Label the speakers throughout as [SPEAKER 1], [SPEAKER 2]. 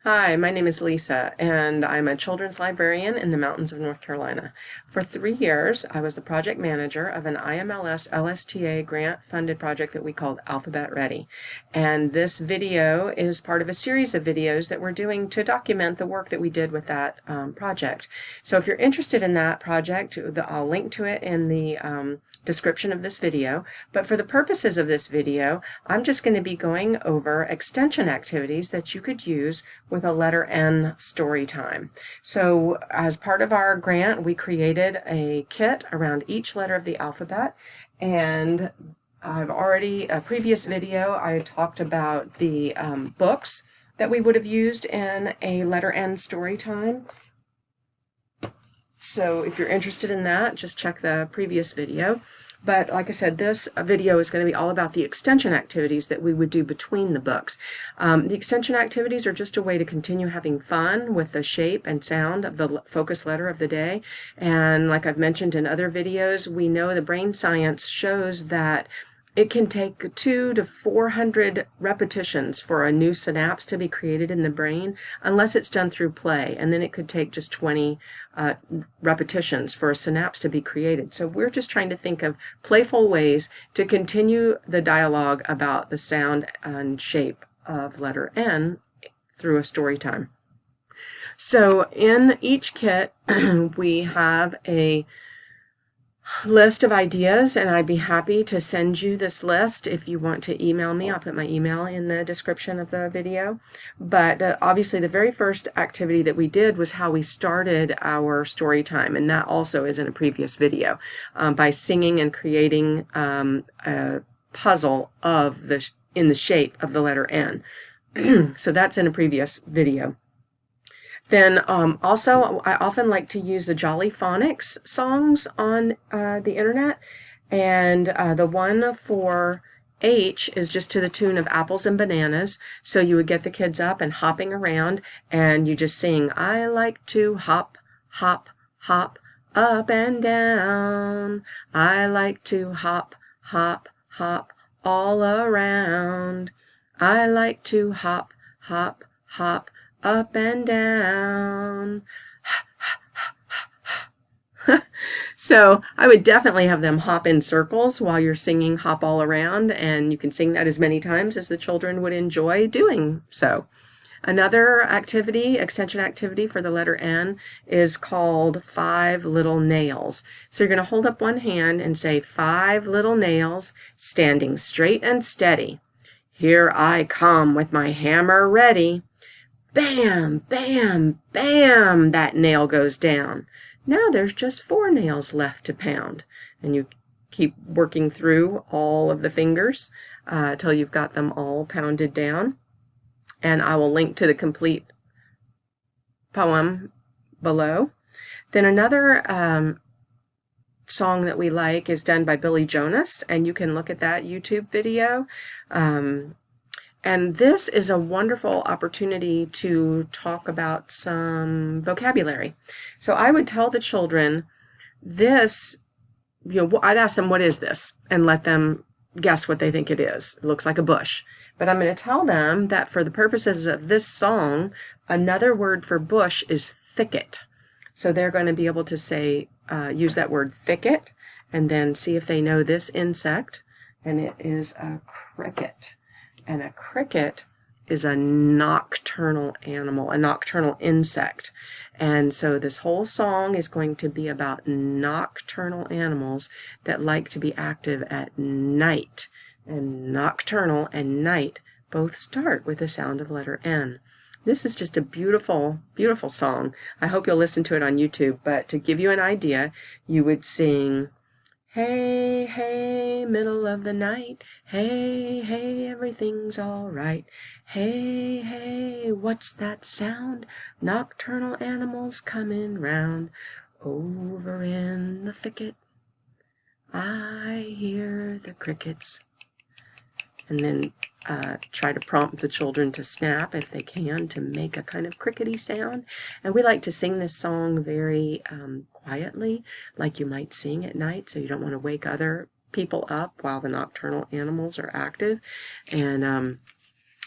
[SPEAKER 1] Hi, my name is Lisa, and I'm a children's librarian in the mountains of North Carolina. For 3 years, I was the project manager of an IMLS LSTA grant-funded project that we called Alphabet Ready. And this video is part of a series of videos that we're doing to document the work that we did with that project. So if you're interested in that project, I'll link to it in the description of this video. But for the purposes of this video, I'm just going to be going over extension activities that you could use with a letter N story time. So as part of our grant, we created a kit around each letter of the alphabet, and a previous video, I talked about the books that we would have used in a letter N story time. So if you're interested in that, just check the previous video. But like I said, this video is going to be all about the extension activities that we would do between the books. The extension activities are just a way to continue having fun with the shape and sound of the focus letter of the day. And like I've mentioned in other videos, we know the brain science shows that it can take 200 to 400 repetitions for a new synapse to be created in the brain, unless it's done through play, and then it could take just 20 repetitions for a synapse to be created. So we're just trying to think of playful ways to continue the dialogue about the sound and shape of letter N through a story time. So in each kit, we have a list of ideas, and I'd be happy to send you this list if you want to email me. I'll put my email in the description of the video. But obviously the very first activity that we did was how we started our story time, and that also is in a previous video, by singing and creating a puzzle of in the shape of the letter N. So that's in a previous video. Then also, I often like to use the Jolly Phonics songs on the internet, and the one for H is just to the tune of Apples and Bananas. So you would get the kids up and hopping around, and you just sing, I like to hop, hop, hop, up and down. I like to hop, hop, hop, all around. I like to hop, hop, hop, up and down. So I would definitely have them hop in circles while you're singing Hop All Around, and you can sing that as many times as the children would enjoy doing so. Another extension activity for the letter N, is called 5 Little Nails. So you're going to hold up one hand and say, 5 little nails standing straight and steady. Here I come with my hammer ready. Bam, bam, bam, that nail goes down. Now there's just 4 nails left to pound. And you keep working through all of the fingers till you've got them all pounded down. And I will link to the complete poem below. Then another song that we like is done by Billy Jonas, and you can look at that YouTube video. And this is a wonderful opportunity to talk about some vocabulary. So I would tell the children this, I'd ask them, what is this? And let them guess what they think it is. It looks like a bush. But I'm going to tell them that for the purposes of this song, another word for bush is thicket. So they're going to be able to say, use that word thicket, and then see if they know this insect. And it is a cricket. And a cricket is a nocturnal animal, a nocturnal insect. And so this whole song is going to be about nocturnal animals that like to be active at night. And nocturnal and night both start with the sound of letter N. This is just a beautiful, beautiful song. I hope you'll listen to it on YouTube. But to give you an idea, you would sing, hey, hey, middle of the night. Hey, hey, everything's all right. Hey, hey, what's that sound? Nocturnal animals coming round. Over in the thicket, I hear the crickets. And then try to prompt the children to snap if they can, to make a kind of crickety sound. And we like to sing this song very quietly, like you might sing at night, so you don't want to wake other people up while the nocturnal animals are active. And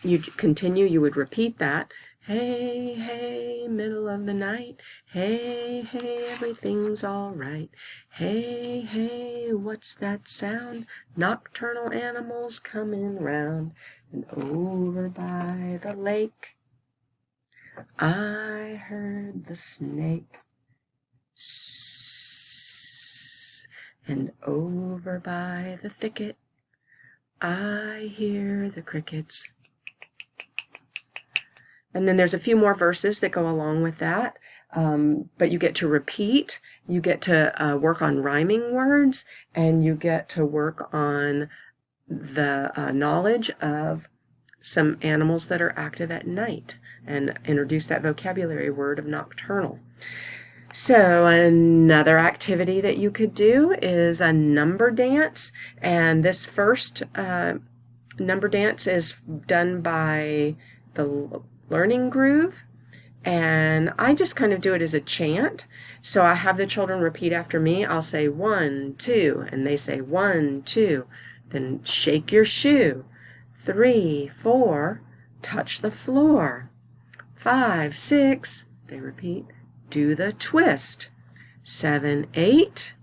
[SPEAKER 1] you would repeat that. Hey, hey, middle of the night. Hey, hey, everything's all right. Hey, hey, what's that sound? Nocturnal animals coming round. And over by the lake, I heard the snake. Sss. And over by the thicket, I hear the crickets. And then there's a few more verses that go along with that, but you get to repeat, you get to work on rhyming words, and you get to work on the knowledge of some animals that are active at night and introduce that vocabulary word of nocturnal. So another activity that you could do is a number dance, and this first number dance is done by the Learning Groove, and I just kind of do it as a chant. So I have the children repeat after me. I'll say 1, 2, and they say 1, 2. Then shake your shoe. 3, 4, touch the floor. 5, 6, they repeat, do the twist. 7, 8,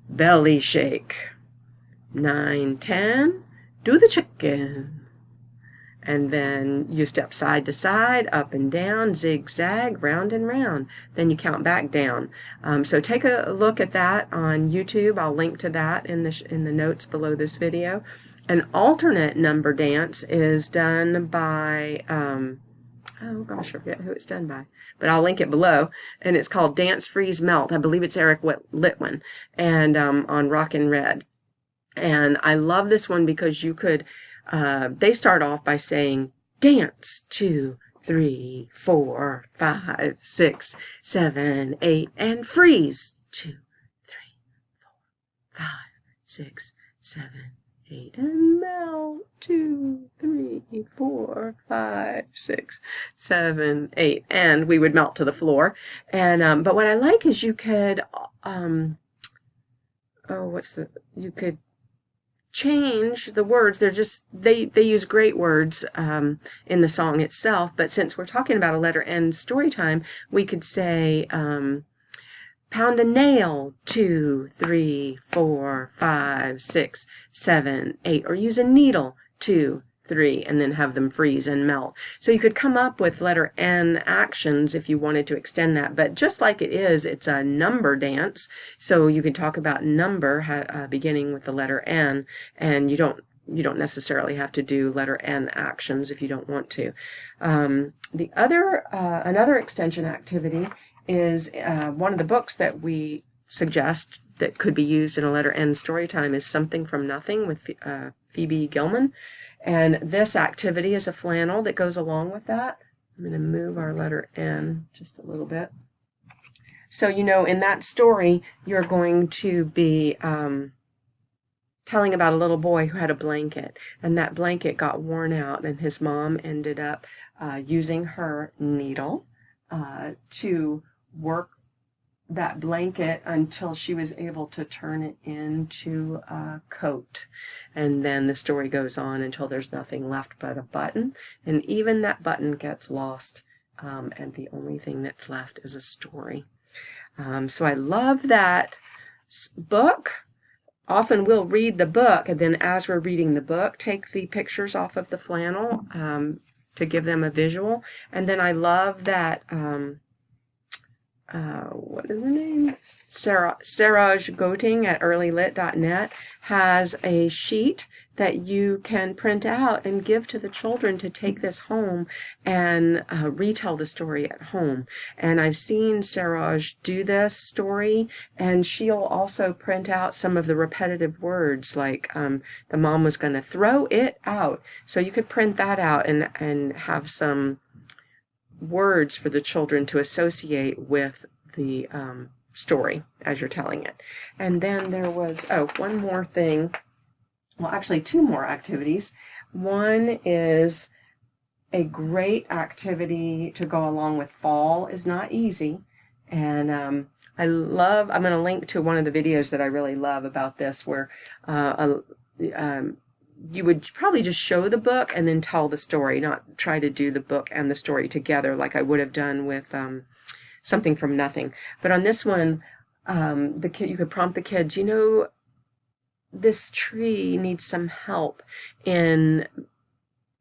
[SPEAKER 1] belly shake. 9, 10, do the chicken. And then you step side to side, up and down, zigzag, round and round. Then you count back down. So take a look at that on YouTube. I'll link to that in the notes below this video. An alternate number dance is done by, oh gosh, I forget who it's done by, but I'll link it below. And it's called Dance, Freeze, Melt. I believe it's Eric Litwin, and on Rockin' Red. And I love this one because you could, they start off by saying dance 2, 3, 4, 5, 6, 7, 8, and freeze 2, 3, 4, 5, 6, 7, 8, and melt 2, 3, 4, 5, 6, 7, 8, and we would melt to the floor. And but what I like is you could you could change the words. They're just they use great words in the song itself, but since we're talking about a letter N story time, we could say pound a nail 2, 3, 4, 5, 6, 7, 8, or use a needle 2, 3, and then have them freeze and melt. So you could come up with letter N actions if you wanted to extend that, but just like it is, it's a number dance, so you can talk about number beginning with the letter N, and you don't necessarily have to do letter N actions if you don't want to. Another extension activity is one of the books that we suggest that could be used in a letter N story time is Something from Nothing with Phoebe Gilman. And this activity is a flannel that goes along with that. I'm going to move our letter N just a little bit. So, in that story, you're going to be telling about a little boy who had a blanket, and that blanket got worn out, and his mom ended up using her needle to work that blanket until she was able to turn it into a coat. And then the story goes on until there's nothing left but a button, and even that button gets lost, and the only thing that's left is a story. So I love that book. Often we'll read the book, and then as we're reading the book, take the pictures off of the flannel to give them a visual. And then I love that what is her name? Saraj Goting at earlylit.net has a sheet that you can print out and give to the children to take this home and retell the story at home. And I've seen Saraj do this story, and she'll also print out some of the repetitive words, like the mom was going to throw it out. So you could print that out and have some words for the children to associate with the story as you're telling it. And then there was, one more thing. Well, actually, two more activities. One is a great activity to go along with fall is not easy. And I'm going to link to one of the videos that I really love about this, where you would probably just show the book and then tell the story, not try to do the book and the story together like I would have done with something from nothing. But on this one, the kid, you could prompt the kids, you know, this tree needs some help in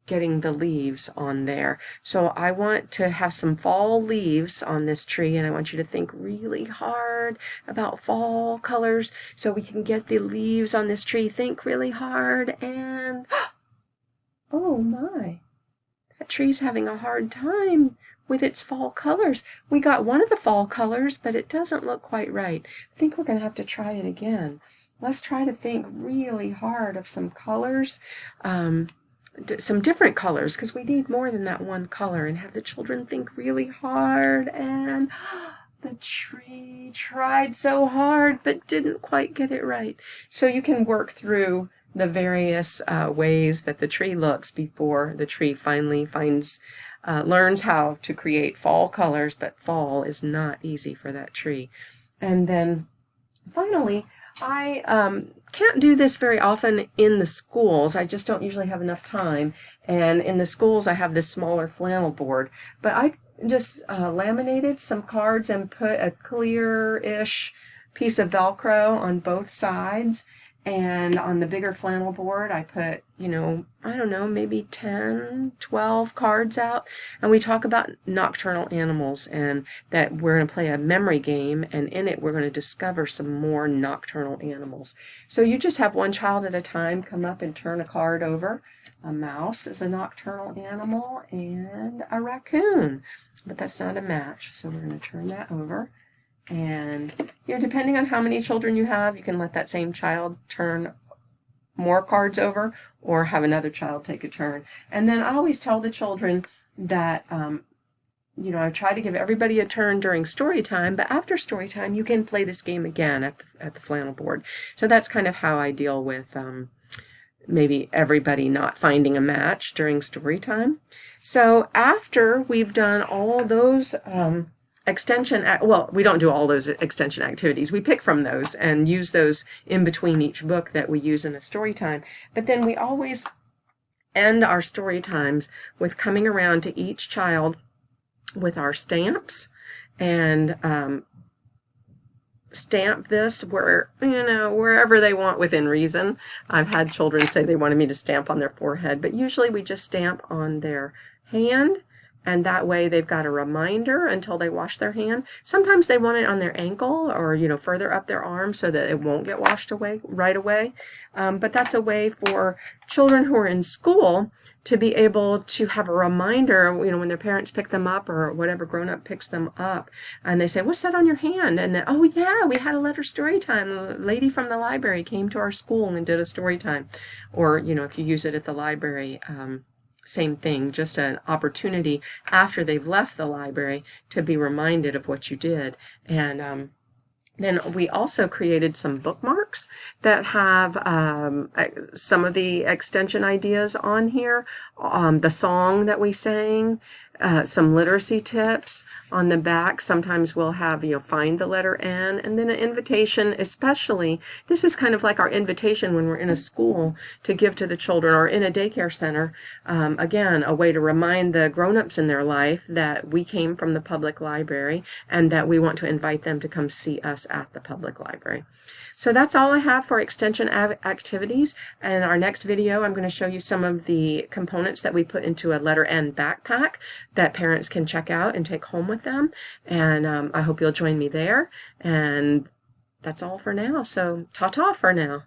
[SPEAKER 1] getting the leaves on there. So I want to have some fall leaves on this tree, and I want you to think really hard about fall colors so we can get the leaves on this tree. Think really hard, and oh my, that tree's having a hard time with its fall colors. We got one of the fall colors, but it doesn't look quite right. I think we're going to have to try it again. Let's try to think really hard of some colors. Some different colors, because we need more than that one color, and have the children think really hard. And the tree tried so hard but didn't quite get it right. So you can work through the various ways that the tree looks before the tree finally learns how to create fall colors, but fall is not easy for that tree. And then finally, I can't do this very often in the schools. I just don't usually have enough time. And in the schools, I have this smaller flannel board. But I just laminated some cards and put a clear-ish piece of Velcro on both sides. And on the bigger flannel board, I put, you know, I don't know, maybe 10, 12 cards out. And we talk about nocturnal animals, and that we're going to play a memory game. And in it, we're going to discover some more nocturnal animals. So you just have one child at a time come up and turn a card over. A mouse is a nocturnal animal, and a raccoon. But that's not a match. So we're going to turn that over. And, you know, depending on how many children you have, you can let that same child turn more cards over or have another child take a turn. And then I always tell the children that, you know, I try to give everybody a turn during story time, but after story time, you can play this game again at the flannel board. So that's kind of how I deal with maybe everybody not finding a match during story time. So after we've done all those well, we don't do all those extension activities. We pick from those and use those in between each book that we use in a story time. But then we always end our story times with coming around to each child with our stamps and stamp this wherever they want within reason. I've had children say they wanted me to stamp on their forehead, but usually we just stamp on their hand. And that way they've got a reminder until they wash their hand. Sometimes they want it on their ankle or, you know, further up their arm so that it won't get washed away right away. But that's a way for children who are in school to be able to have a reminder, you know, when their parents pick them up or whatever grown-up picks them up. And they say, what's that on your hand? And then, oh, yeah, we had a letter story time. A lady from the library came to our school and did a story time. Or, you know, if you use it at the library, same thing, just an opportunity after they've left the library to be reminded of what you did. And then we also created some bookmarks that have some of the extension ideas on here, the song that we sang, some literacy tips on the back. Sometimes we'll have, you know, find the letter N, and then an invitation, especially, this is kind of like our invitation when we're in a school to give to the children or in a daycare center. Again, a way to remind the grown-ups in their life that we came from the public library and that we want to invite them to come see us at the public library. So that's all I have for extension activities. In our next video, I'm going to show you some of the components that we put into a letter N backpack that parents can check out and take home with them. And I hope you'll join me there. And that's all for now. So ta-ta for now.